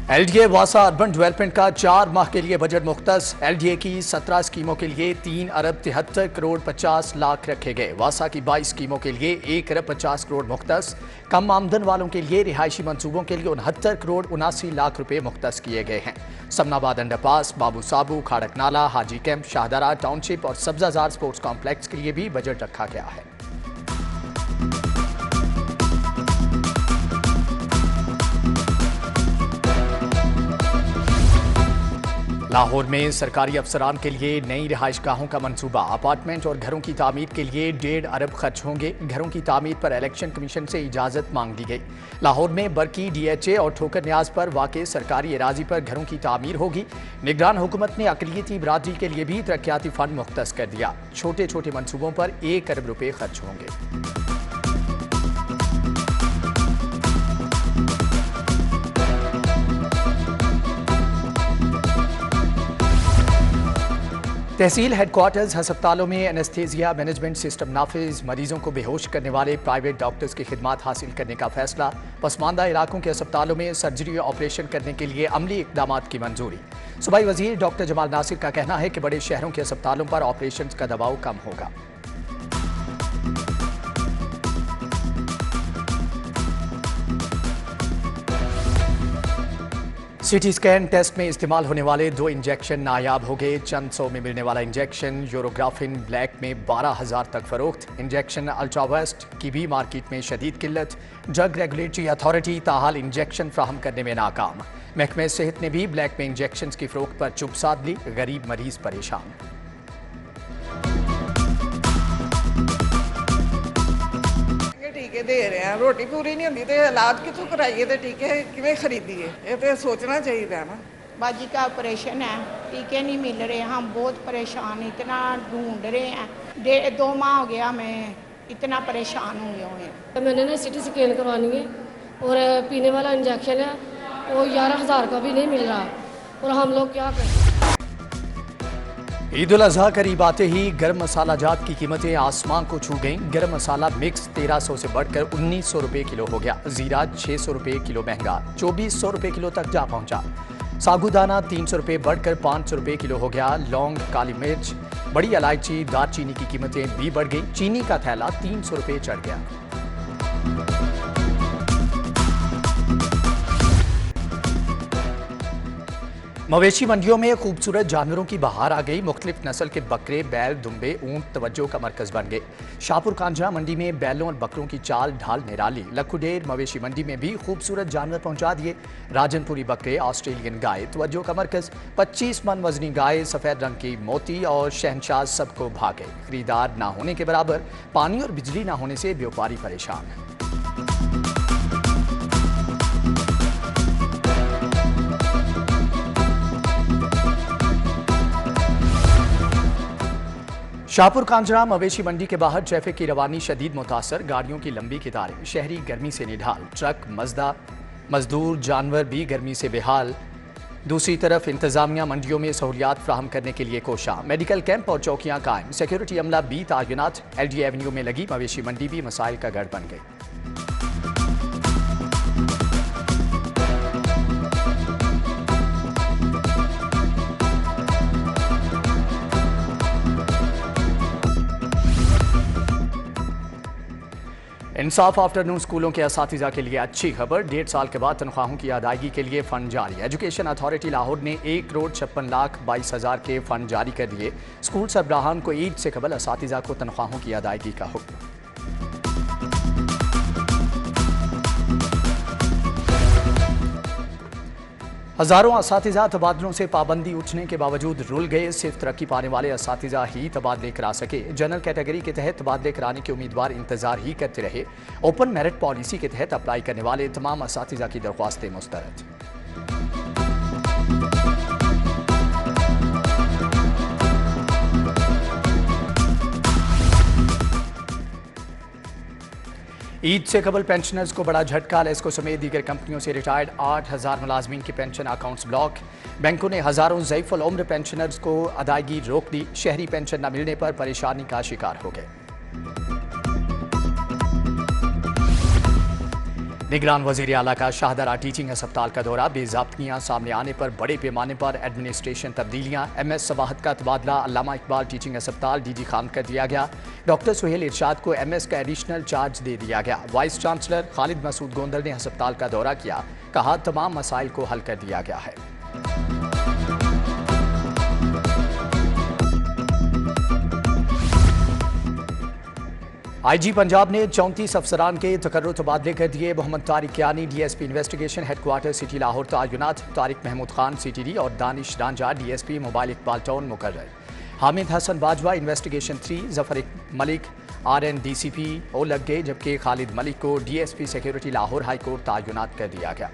LDA वासा urban development का 4 माह के लिए बजट मुख्तस। एलडीए की 17 स्कीमों के लिए 3 अरब 73 करोड़ 50 लाख रखे गए। वासा की 22 स्कीमों के लिए 1 अरब 50 करोड़ मुख्तस। कम आमदन वालों के लिए रिहायशी मंसूबों के लिए 69 करोड़ 79 लाख रुपए मुख्तस किए गए हैं। समनाबाद अंडरपास, बाबू साबू, खाड़क नाला, हाजी कैंप, शाहदरा टाउनशिप और सब्जाजार स्पोर्ट्स कॉम्प्लेक्स के लिए भी बजट रखा गया है। लाहौर में सरकारी अफसरान के लिए नई रिहाइशगाहों का मंसूबा। अपार्टमेंट और घरों की तामीर के लिए 1.5 अरब खर्च होंगे। घरों की तामीर पर इलेक्शन कमीशन से इजाजत मांग ली गई। लाहौर में बरकी, डीएचए और ठोकर न्याज पर वाक़े सरकारी एराजी पर घरों की तामीर होगी। निगरान हुकूमत ने अक़लियती बरादरी के लिए भी तरक्याती फंड मुख्तस कर दिया। छोटे छोटे मनसूबों पर 1 अरब रुपए खर्च होंगे। तहसील हेडक्वार्टर्स अस्पतालों में एनेस्थीसिया मैनेजमेंट सिस्टम नाफिज। मरीजों को बेहोश करने वाले प्राइवेट डॉक्टर्स की खिदमत हासिल करने का फैसला। पसमानदा इलाकों के अस्पतालों में सर्जरी ऑपरेशन करने के लिए अमली इकदाम की मंजूरी। सूबाई वजीर डॉक्टर जमाल नासिर का कहना है कि बड़े शहरों के अस्पतालों पर ऑपरेशन का दबाव कम होगा। सिटी स्कैन टेस्ट में इस्तेमाल होने वाले 2 इंजेक्शन नायाब हो गए। चंद सौ में मिलने वाला इंजेक्शन यूरोग्राफिन ब्लैक में 12,000 तक फरोख्त। इंजेक्शन अल्ट्रावेस्ट की भी मार्केट में शदीद किल्लत। ड्रग रेगुलेटरी अथॉरिटी ताहाल इंजेक्शन फ्राहम करने में नाकाम। महकमे सेहत ने भी ब्लैक में इंजेक्शन की फरोख्त पर चुप साध ली। गरीब मरीज परेशान। टीके दे रहे हैं, रोटी पूरी नहीं होती तो इलाज कितों कराइए तो टीके किवें खरीदिए, ये तो सोचना चाहिए ना। बाजी का ऑपरेशन है, टीके नहीं मिल रहे, हम बहुत परेशान, इतना ढूंढ रहे हैं। 2 माह हो गया, मैं इतना परेशान हुए हैं। मैंने ना सिटी स्कैन करवानी है और पीने वाला इंजेक्शन है वो 11,000 का भी नहीं मिल रहा और हम लोग क्या करें। ईद उल अजहा करीब आते ही गर्म मसाला जात की कीमतें आसमान को छू गईं। गर्म मसाला मिक्स 1300 से बढ़कर 1900 रुपए किलो हो गया। जीरा 600 रुपए किलो महंगा 2400 रुपए किलो तक जा पहुंचा। साबूदाना 300 रुपए बढ़कर 500 रुपए किलो हो गया। लौंग, काली मिर्च, बड़ी इलायची, दालचीनी की कीमतें भी बढ़ गई। चीनी का थैला 300 रुपए चढ़ गया। मवेशी मंडियों में खूबसूरत जानवरों की बहार आ गई। मुख्तलिफ नस्ल के बकरे, बैल, दुम्बे, ऊंट तवज्जो का मरकज बन गए। शाहपुर कांजरा मंडी में बैलों और बकरों की चाल ढाल निराली। लखुडेर मवेशी मंडी में भी खूबसूरत जानवर पहुंचा दिए। राजनपुरी बकरे, ऑस्ट्रेलियन गाय तवज्जो का मरकज। 25 मन वजनी गाय, सफेद रंग की मोती और शहनशाह सबको भागे। खरीदार ना होने के बराबर। पानी और बिजली ना होने से व्यापारी परेशान। शाहपुर कांजरा मवेशी मंडी के बाहर ट्रैफिक की रवानी शदीद मुतासर। गाड़ियों की लंबी कतारें, शहरी गर्मी से निढाल। ट्रक, मजदूर, जानवर भी गर्मी से बेहाल। दूसरी तरफ इंतजामिया मंडियों में सहूलियात फ्राहम करने के लिए कोशा। मेडिकल कैंप और चौकियां कायम। सिक्योरिटी अमला भी तैनात। एलडी एवेन्यू में लगी मवेशी मंडी भी मसाइल का गढ़ बन गई। इंसाफ आफ्टरनून स्कूलों के असातिज़ा के लिए अच्छी खबर। 1.5 साल के बाद तनख्वाहों की अदायगी के लिए फंड जारी। एजुकेशन अथॉरिटी लाहौर ने 1 करोड़ 56 लाख 22 हज़ार के फंड जारी कर दिए। स्कूल सरबराहान को ईद से कबल असातिज़ा को तनख्वाहों की अदायगी का हुक्म। हज़ारों असातिज़ा तबादलों से पाबंदी उठने के बावजूद रुल गए। सिर्फ तरक्की पाने वाले असातिज़ा ही तबादले करा सके। जनरल कैटेगरी के तहत तबादले कराने के उम्मीदवार इंतजार ही करते रहे। ओपन मेरिट पॉलिसी के तहत अप्लाई करने वाले तमाम असातिज़ा की दरख्वास्तें मुस्तरद। ईद से कबल पेंशनर्स को बड़ा झटका। लेस्को समेत दीगर कंपनियों से रिटायर्ड 8,000 मुलाजमीन के पेंशन अकाउंट्स ब्लॉक। बैंकों ने हज़ारों ज़ईफ़ुल उम्र पेंशनर्स को अदायगी रोक दी। शहरी पेंशन न मिलने पर परेशानी का शिकार हो गए। निगरान वज़ीर आला का शाहदरा टीचिंग अस्पताल का दौरा, बेज़ाब्तियाँ सामने आने पर बड़े पैमाने पर एडमिनिस्ट्रेशन तब्दीलियाँ, MS सवाहत का तबादला, अल्लामा इकबाल टीचिंग अस्पताल DG खान कर दिया गया। डॉक्टर सुहेल इरशाद को MS का एडिशनल चार्ज दे दिया गया। वाइस चांसलर खालिद मसूद गोंदल ने अस्पताल का दौरा किया, कहा तमाम मसाइल को हल कर दिया गया है। IG पंजाब ने 34 अफसरान के तकर्रुर तबादले कर दिए। Mohammad Tariq Kiani DSP investigation headquarter city Lahore तैनात, तारिक महमूद खान CTD और Danish Ranjha DSP mobile Iqbal town मुकर्रर। Hamid Hasan Bajwa investigation 3, Zafar Malik RN DCP ओ लग गए, जबकि खालिद मलिक को DSP security Lahore high court तैनात कर दिया गया।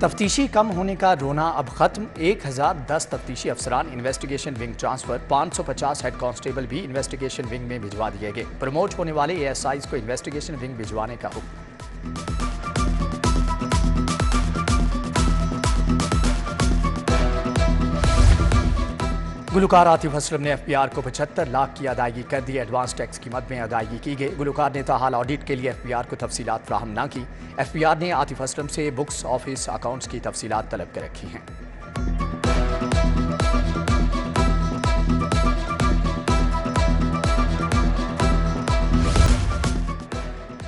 तफ्तीशी कम होने का रोना अब खत्म, 1010 तफ्तीशी अफसरान investigation wing transfer, 550 head constable भी इन्वेस्टिगेशन विंग में भिजवा दिए गए। प्रमोट होने वाले ASIs को इन्वेस्टिगेशन विंग भिजवाने का हुक्म। गुलकार आतिफ असलम ने FPR को 75 लाख की अदायगी कर दी। एडवांस टैक्स की मद में अदायगी की गई। गुलकार ने ताहाल ऑडिट के लिए FPR को तफसीलात फ्राहम न की। FPR ने आतिफ असलम से बुक्स ऑफिस अकाउंट्स की तफसीलात तलब कर रखी हैं।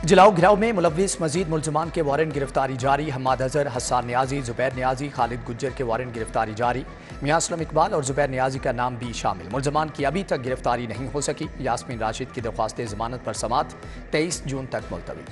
जलाओ घिराव में मुलव्विस मजीद मुल्जमान के वारंट गिरफ्तारी जारी। हम्माद अजहर, हसन नियाजी, जुबैर नियाजी, खालिद गुज्जर के वारंट गिरफ्तारी जारी। मियां असलम इकबाल और जुबैर नियाजी का नाम भी शामिल। मुल्जमान की अभी तक गिरफ्तारी नहीं हो सकी। यास्मीन राशिद की दरख्वास्त जमानत पर समात 23 जून तक मुलतवी।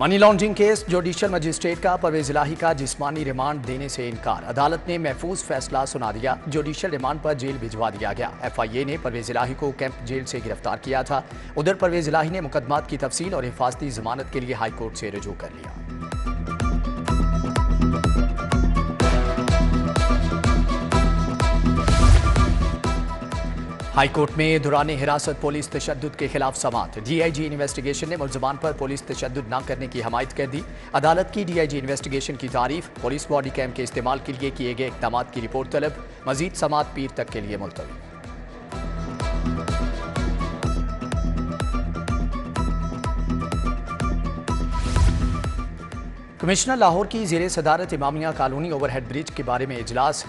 Money laundering case, judicial magistrate का परवेज इलाही का जिस्मानी रिमांड देने से इनकार। अदालत ने महफूज फैसला सुना दिया। जुडिशल रिमांड पर जेल भिजवा दिया गया। FIA ने परवेज इलाही को कैंप जेल से गिरफ्तार किया था। उधर परवेज इलाही ने मुकदमात की तफसील और हिफाजती जमानत के लिए हाई कोर्ट से रुजू कर लिया। हाई कोर्ट में दौरान हिरासत पुलिस तशद्दुद के खिलाफ समाअत। DIG इन्वेस्टिगेशन ने मुल्जमान पर पुलिस तशद्दुद न करने की हमायत कर दी। अदालत की DIG इन्वेस्टिगेशन की तारीफ। पुलिस बॉडी कैम के इस्तेमाल के लिए किए गए इक़दाम की रिपोर्ट तलब। मजीद समाअत पीर तक के लिए मुलतवी। कमिश्नर लाहौर की ज़ेरे सदारत इमामिया कॉलोनी ओवरहेड ब्रिज के बारे में इजलास।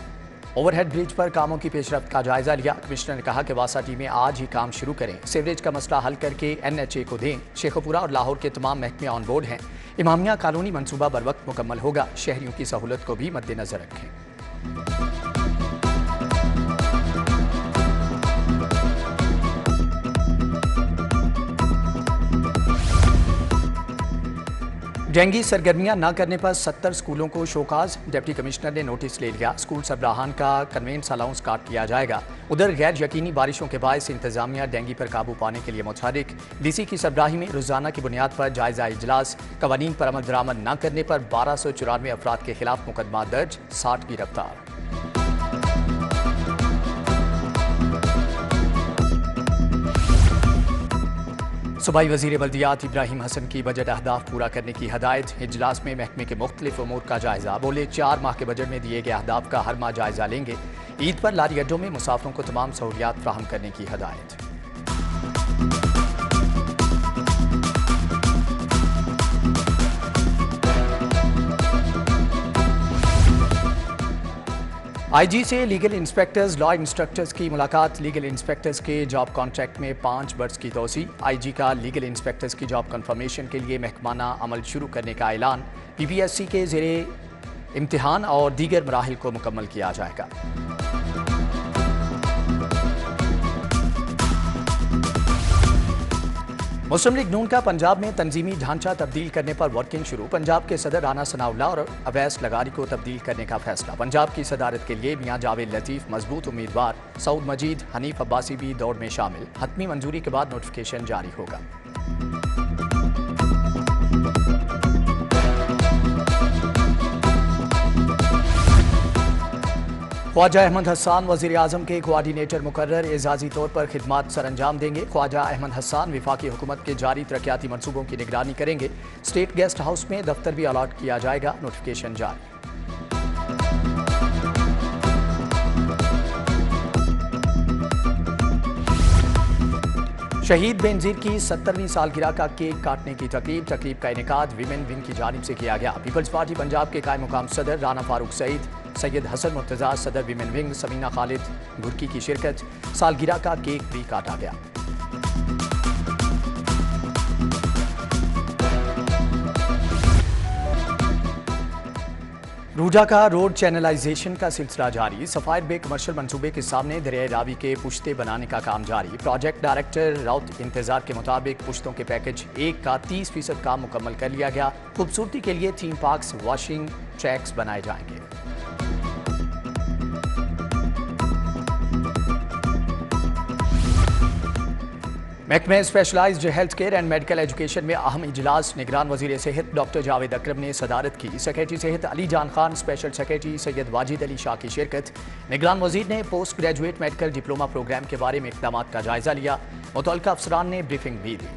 ओवरहेड ब्रिज पर कामों की पेशरफ्त का जायजा लिया। कमिश्नर ने कहा कि वासा टीमें आज ही काम शुरू करें। सीवरेज का मसला हल करके NHA को दें। शेखपुरा और लाहौर के तमाम महकमे ऑन बोर्ड हैं। इमामिया कॉलोनी मनसूबा बर वक्त मुकम्मल होगा। शहरियों की सहूलत को भी मद्देनजर रखें। जंगी सरगर्मियां न करने पर 70 स्कूलों को शोकाज। डिप्टी कमिश्नर ने नोटिस ले लिया। स्कूल सरबराहान का कन्वेंस अलाउंस काट किया जाएगा। उधर गैर यकीनी बारिशों के बायस इंतजामिया डेंगू पर काबू पाने के लिए मुतहरिक। DC की सरबराही में रोजाना की बुनियाद पर जायजा इजलास। कवानीन पर अमल दरामद न करने पर 1294 अफराद के खिलाफ मुकदमा दर्ज, 60 गिरफ्तार। सूबाई वज़ीर बल्दियात इब्राहिम हसन की बजट अहदाफ पूरा करने की हदायत। इजलास में महकमे के मुख्तलिफ उमूर का जायजा। बोले 4 माह के बजट में दिए गए अहदाफ का हर माह जायजा लेंगे। ईद पर लारी अड्डों में मुसाफिरों को तमाम सहूलियात फ्राहम करने की हदायत। IG से लीगल इंस्पेक्टर्स लॉ इंस्ट्रक्टर्स की मुलाकात। लीगल इंस्पेक्टर्स के जॉब कॉन्ट्रैक्ट में 5 बर्स की तोसी। IG का लीगल इंस्पेक्टर्स की जॉब कन्फर्मेशन के लिए महकमाना अमल शुरू करने का ऐलान। PPSC के ज़ेरे इम्तिहान और दीगर मराहिल को मुकम्मल किया जाएगा। मुस्लिम लीग नून का पंजाब में तंजीमी ढांचा तब्दील करने पर वर्किंग शुरू। पंजाब के सदर राना सनाउल्लाह और अवैस लगारी को तब्दील करने का फैसला। पंजाब की सदारत के लिए मियां जावेद लतीफ़ मजबूत उम्मीदवार। सऊद मजीद, हनीफ अब्बासी भी दौड़ में शामिल। हतमी मंजूरी के बाद नोटिफिकेशन जारी होगा। ख्वाजा अहमद हसन वज़ीर आज़म के कोऑर्डिनेटर मुकर्रर एजाजी तौर पर खिदमात सरअंजाम देंगे। ख्वाजा अहमद हसन वफाकी हुकूमत के जारी तरक्याती मनसूबों की निगरानी करेंगे। स्टेट गेस्ट हाउस में दफ्तर भी अलॉट किया जाएगा। नोटिफिकेशन जारी। शहीद बेनज़ीर की 70वीं सालगिरह का केक काटने की तकरीब का इनेकाद विमेन विंग की जानिब से किया गया। पीपल्स पार्टी पंजाब के कायम मुकाम सदर राना फारूक सईद, सैयद हसन मुर्तज़ा, सदर विमेन विंग समीना खालिद गुरकी की शिरकत। सालगिरह का केक भी काटा गया। रूडा का रोड चैनलाइजेशन का सिलसिला जारी। सफायर बे कमर्शियल मंसूबे के सामने दरियाए रावी के पुश्ते बनाने का काम जारी। प्रोजेक्ट डायरेक्टर राउत इंतजार के मुताबिक पुश्तों के पैकेज 1 का 30% काम मुकम्मल कर लिया गया। खूबसूरती के लिए थीम पार्क्स, वॉशिंग ट्रैक्स बनाए जाएंगे। महकमे specialised health care and medical education में अहम इजलास। निगरान वजीर सेहत डॉक्टर जावेद अकरम ने सदारत की। सेक्रेटरी सेहत अली जान खान, स्पेशल सेक्रेटरी सैयद वाजिद अली शाह की शिरकत। निगरान वजीर ने post graduate medical diploma programme के बारे में इक़दाम का जायजा लिया। मुतल्लिका अफसरान ने ब्रीफिंग भी दी।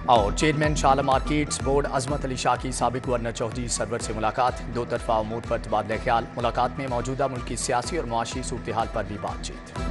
और चेयरमैन शाला मार्केट्स बोर्ड अजमत अली शाह की साबिक गवर्नर चौधरी सरवर से मुलाकात। दो तरफा उमूर पर तबादला ख्याल। मुलाकात में मौजूदा मुल्क की सियासी और मुआशी सूरत हाल पर भी बातचीत।